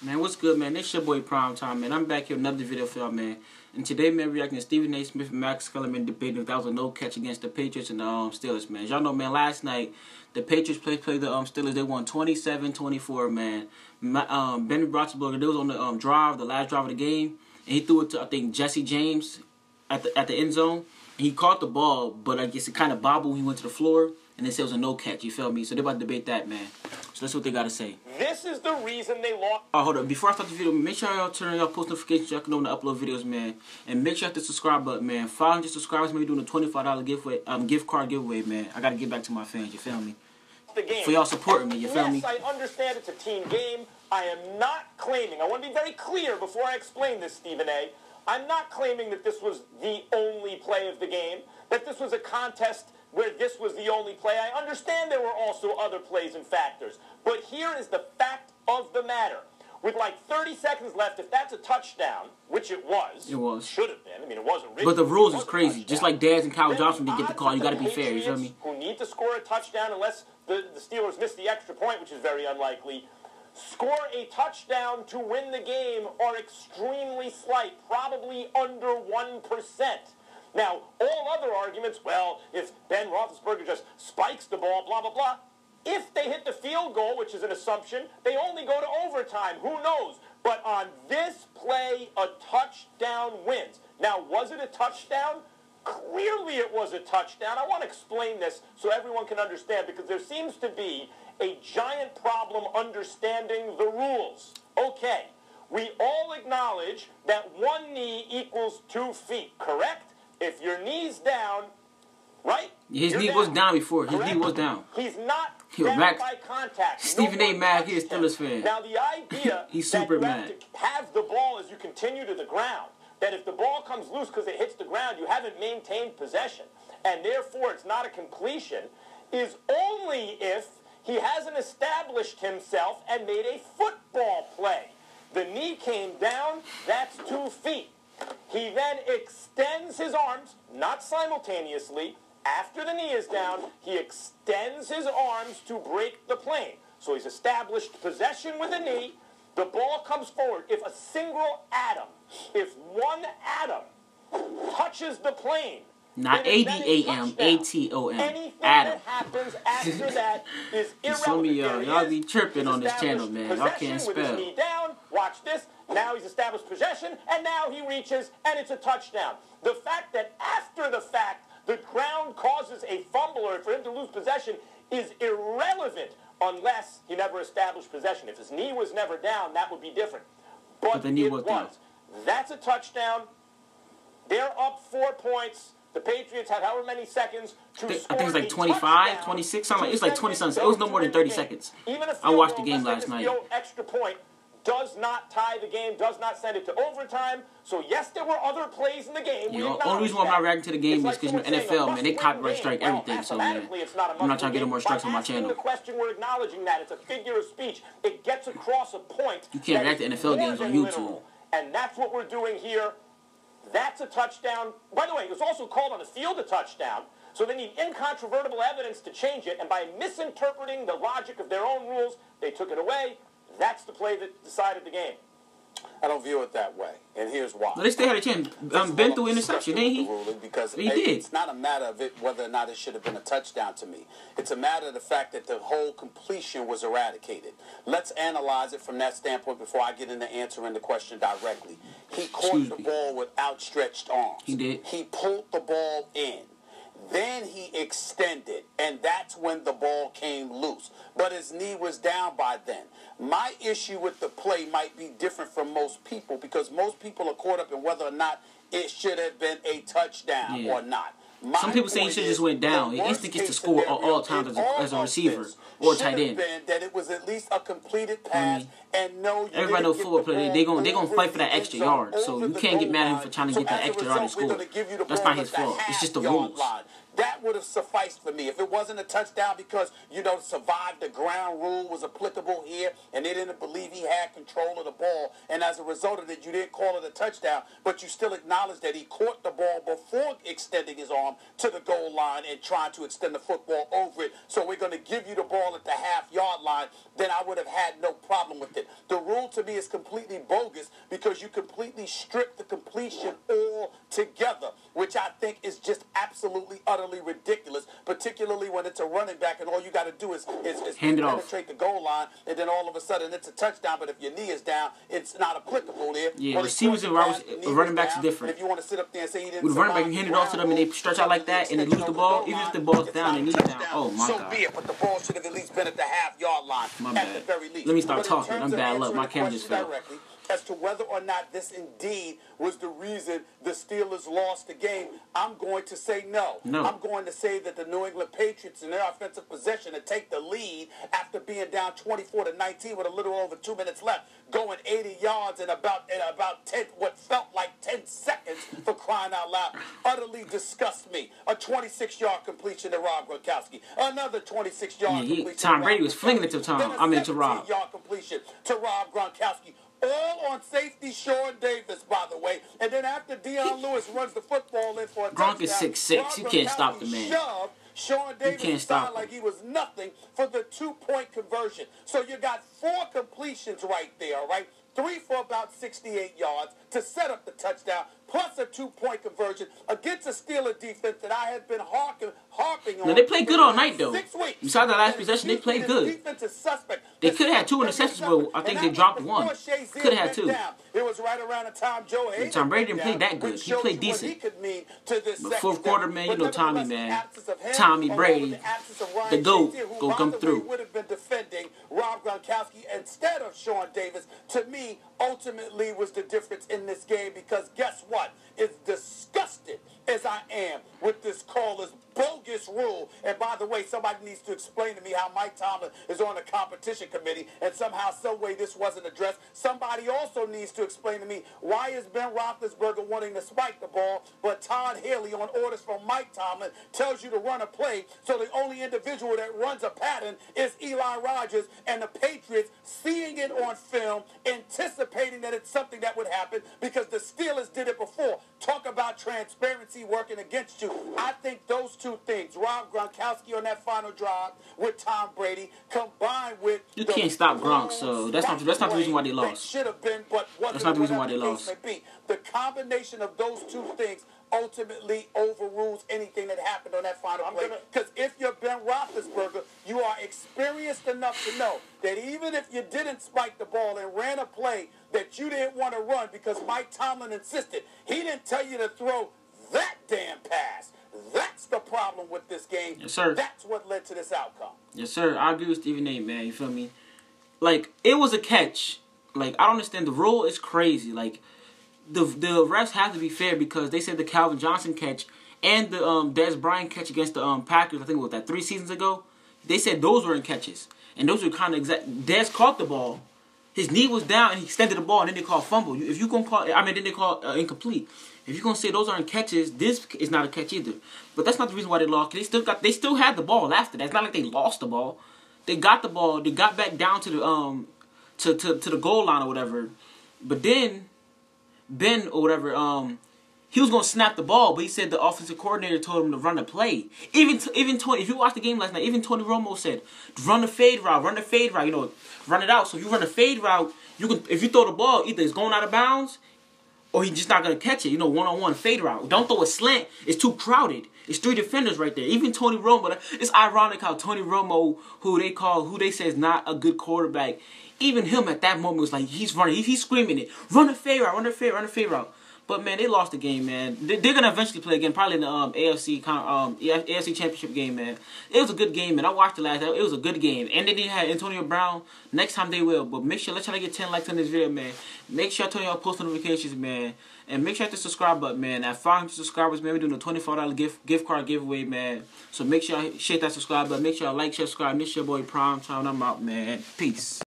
Man, what's good, man? This your boy Prime Time, man. I'm back here with another video for y'all, man. And today, man, reacting to Stephen A. Smith and Max Kellerman debating if that was a no catch against the Patriots and the Steelers, man. As y'all know, man, last night the Patriots played the Steelers. They won 27-24, man. Ben Roethlisberger, they was on the the last drive of the game, and he threw it to, I think, Jesse James at the end zone. And he caught the ball, but I guess it kind of bobbled when he went to the floor, and they said it was a no catch. You feel me? So they're about to debate that, man. So that's what they got to say. This is the reason they lost. Oh, hold up. Before I start the video, make sure y'all turn on y'all post notifications so y'all can know when I upload videos, man. And make sure you hit the subscribe button, man. 500 subscribers, maybe doing a $25 gift card giveaway, man. I got to get back to my fans, you feel me? The game. For y'all supporting me, you feel me? Yes, I understand it's a team game. I am not claiming, I want to be very clear before I explain this, Stephen A. I'm not claiming that this was the only play of the game, that this was a contest where this was the only play. I understand there were also other plays and factors. But here is the fact of the matter. With like 30 seconds left, if that's a touchdown, which it was. It was. Should have been. I mean, it wasn't really. But the rules is crazy. Just like Daz and Kyle Johnson didn't get the call. You got to be fair, you feel me? Who need to score a touchdown unless the Steelers miss the extra point, which is very unlikely, score a touchdown to win the game are extremely slight, probably under 1%. Now, all other arguments, well, if Ben Roethlisberger just spikes the ball, blah, blah, blah, if they hit the field goal, which is an assumption, they only go to overtime. Who knows? But on this play, a touchdown wins. Now, was it a touchdown? Clearly it was a touchdown. I want to explain this so everyone can understand, because there seems to be a giant problem understanding the rules. Okay, we all acknowledge that one knee equals 2 feet, correct? If your knee's down, right? His knee was down before. His knee was down. He's not down by contact. Stephen A. mad. He is Steelers fan. Now, the idea he's super that you mad. have to have the ball as you continue to the ground, that if the ball comes loose because it hits the ground, you haven't maintained possession, and therefore it's not a completion, is only if he hasn't established himself and made a football play. The knee came down, that's 2 feet. He then extends his arms, not simultaneously. After the knee is down, he extends his arms to break the plane. So he's established possession with a knee. The ball comes forward. If a single atom, if one atom touches the plane, not A-D-A-M, A-T-O-M. Anything Atom. that happens after that is irrelevant. Some of y'all be tripping on this channel, man. Y'all can't With his spell. knee down, watch this. Now he's established possession, and now he reaches, and it's a touchdown. The fact that after the fact, the ground causes a fumble or for him to lose possession is irrelevant unless he never established possession. If his knee was never down, that would be different. But the knee it was down. That's a touchdown. They're up 4 points. The Patriots had however many seconds to score. I think it's like 25, 26, something like, it's like 20 something. It was no more than 30 seconds. I watched the game last night. Extra point does not tie the game, does not send it to overtime. So yes, there were other plays in the game. The only reason why I'm not reacting to the game is because NFL, man, they copyright strike everything. So man, I'm not trying to get no more strikes on my channel. The question, we're acknowledging that it's a figure of speech. It gets across a point. You can't react to NFL games on YouTube. And that's what we're doing here. That's a touchdown. By the way, it was also called on the field a touchdown, so they need incontrovertible evidence to change it, and by misinterpreting the logic of their own rules, they took it away. That's the play that decided the game. I don't view it that way, and here's why. No, they still had a chance. Ben threw interception, didn't he? Because he did. It's not a matter of it whether or not it should have been a touchdown to me. It's a matter of the fact that the whole completion was eradicated. Let's analyze it from that standpoint before I get into answering the question directly. He caught the ball with outstretched arms. He did. He pulled the ball in. Then he extended, and that's when the ball came loose. But his knee was down by then. My issue with the play might be different from most people because most people are caught up in whether or not it should have been a touchdown or not. Some people say he should have just went down. He instantly gets to score all times as a receiver or tight end. That it was at least a completed pass, and no, everybody knows football players. They gonna fight for that extra yard. So you can't get mad at him for trying to get that extra yard and score. That's not his fault. It's just the rules. That would have sufficed for me. If it wasn't a touchdown because, survive the ground rule was applicable here and they didn't believe he had control of the ball, and as a result of it, you didn't call it a touchdown, but you still acknowledge that he caught the ball before extending his arm to the goal line and trying to extend the football over it, so we're going to give you the ball at the half-yard line, then I would have had no problem with it. The rule to me is completely bogus because you completely strip the completion altogether, which I think is just absolutely, utterly ridiculous, particularly when it's a running back and all you got to do is penetrate the goal line, and then all of a sudden it's a touchdown, but if your knee is down, it's not applicable there. Yeah, receivers and running backs are different. If you want to sit up there and say he didn't with running back, you hand it off to them and they stretch out like that and they lose the ball, even if the ball's down and knees down. Oh my God. So be it, but the ball should have at least been at the half-yard line at the very least. Let me start talking. I'm bad luck. My camera just fell. As to whether or not this indeed was the reason the Steelers lost the game, I'm going to say no. I'm going to say that the New England Patriots in their offensive possession to take the lead after being down 24-19 with a little over 2 minutes left, going 80 yards in about 10, what felt like 10 seconds, for crying out loud, utterly disgust me. A 26-yard completion to Rob Gronkowski. Another 26-yard completion. Tom Brady was flinging it to Tom. I mean to Rob. 17-yard completion to Rob Gronkowski. All on safety, Sean Davis, by the way. And then after Deion Lewis runs the football in for a touchdown, Gronk is 6'6". You can't stop the man. Sean Davis aside like he was nothing for the 2-point conversion. So you got 4 completions right there, all right? 3 for about 68 yards to set up the touchdown, plus a 2-point conversion against a Steeler defense that I had been harping on. Now, they played good all night, though. 6 weeks. Besides that last possession, they played good. They could have had 2 interceptions, but I think they dropped 1. Could have had 2. It was right around the time Joe Hayden Tom Brady didn't play that good. He played decent. But fourth quarter, man, you know Tommy, man. Tommy Brady, the GOAT, gonna come through. Would have been defending Rob Gronkowski instead of Sean Davis. To me, ultimately was the difference in this game, because guess what? As disgusted as I am with this caller's bogus rule, and by the way, somebody needs to explain to me how Mike Tomlin is on the competition committee and somehow, some way this wasn't addressed. Somebody also needs to explain to me why is Ben Roethlisberger wanting to spike the ball, but Todd Haley, on orders from Mike Tomlin, tells you to run a play, so the only individual that runs a pattern is Eli Rogers, and the Patriots, seeing it on film, anticipating that it's something that would happen because the Steelers did it before. Talk about transparency working against you. I think those 2 things, Rob Gronkowski on that final drive with Tom Brady, combined with you can't stop Gronk, so that's not the reason why they lost. Should have been, but wasn't. That's not the reason why they lost. The combination of those 2 things ultimately overrules anything that happened on that final play. Because if you're Ben Roethlisberger, you are experienced enough to know that even if you didn't spike the ball and ran a play that you didn't want to run because Mike Tomlin insisted, he didn't tell you to throw that damn pass. That's the problem with this game. Yes, sir. That's what led to this outcome. Yes, sir. I agree with Stephen A, man. You feel me? Like, it was a catch. Like, I don't understand. The rule is crazy. Like, the refs have to be fair, because they said the Calvin Johnson catch and the Des Bryant catch against the Packers, I think it was that 3 seasons ago, they said those weren't catches. And those were kind of exact. Des caught the ball. His knee was down and he extended the ball, and then they call fumble. If you gonna call, then they call incomplete. If you're gonna say those aren't catches, this is not a catch either. But that's not the reason why they lost. They still had the ball after that. It's not like they lost the ball. They got the ball. They got back down to the to the goal line or whatever. But then Ben or whatever, he was gonna snap the ball, but he said the offensive coordinator told him to run the play. Even Tony, if you watched the game last night, even Tony Romo said, run the fade route, you know, run it out. So if you run a fade route, you can. If you throw the ball, either it's going out of bounds, or he's just not gonna catch it. You know, 1-on-1 fade route. Don't throw a slant. It's too crowded. It's 3 defenders right there. Even Tony Romo. It's ironic how Tony Romo, who they say is not a good quarterback, even him at that moment was like, he's running. He's screaming it. Run a fade route. Run a fade route. But man, they lost the game, man. They're gonna eventually play again, probably in the AFC Championship game, man. It was a good game, man. I watched it last night. It was a good game, and they didn't have Antonio Brown. Next time they will. But make sure, let's try to get 10 likes on this video, man. Make sure I turn y'all post notifications, man, and make sure I hit the subscribe button, man. At 500 subscribers, man, we're doing a $24 gift card giveaway, man. So make sure I hit that subscribe button. Make sure I like, share, subscribe. This your boy Prime Time. I'm out, man. Peace.